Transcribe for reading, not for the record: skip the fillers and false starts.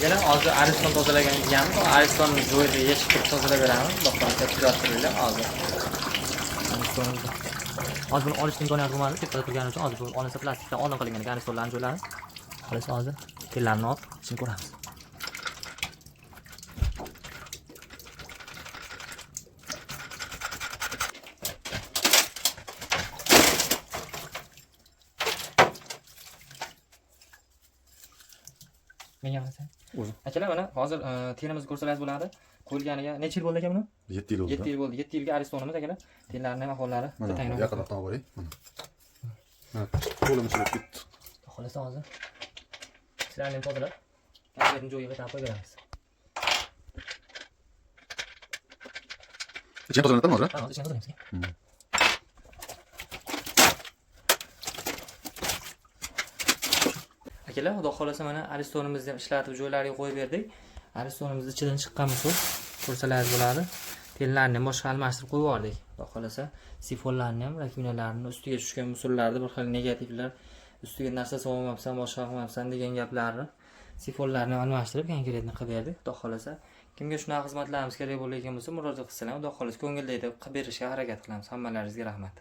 Yana hozir Ariston tozalagan ekanmiz. Aristonni joyida yechib tozalab beramiz. Do'konga tugattirilgan hozir. Hozir buni olish imkoniyati bo'lmadi. Tepada turgani uchun hozir bu olinsa plastikdan oldin qilingan garnistonlarni joylamiz. Xolos hozir tellarni olib ishini ko'ramiz. Menga qarasang. Akalar mana hozir terimizni ko'rsangiz bo'ladi. Qo'yilganiga necha yil bo'ldi aka buni? 7 yil bo'ldi. 7 yil bo'ldi. 7 yilga Aristonimiz akalar. Tellarning ham ahvollari Mana yaqinroq to'g'ri. Mana qo'lim ichida ketdi. Xolos hozir sizlarning tozalab konsertni joyiga qo'yib beramiz. Ichini tozalatamiz hozir? Ha, hozir ichini tozalaymiz. Akalar, xudo xolasa mana Aristonimizni ham ishlatib joylariga qo'yib berdik. Aristonimizni ichidan chiqqan suv ko'rsalaringiz bo'ladi. Tellarni ham boshqa almashtirib qo'yib yubordik. Xudo xolasa sifonlarni ham, rakvinalarni ustiga tushgan musullarda bir xil negativlar, ustiga narsa solmabsan, boshqa qilmabsan degan gaplarni sifonlarni almashtirib konkretni qilib berdik. Xudo xolasa kimga shunaqa xizmatlarimiz kerak bo'lgan bo'lsa murojaat qilsalar, xudo xolasa ko'ngildagidek qilib berishga harakat qilamiz. Hammalaringizga rahmat.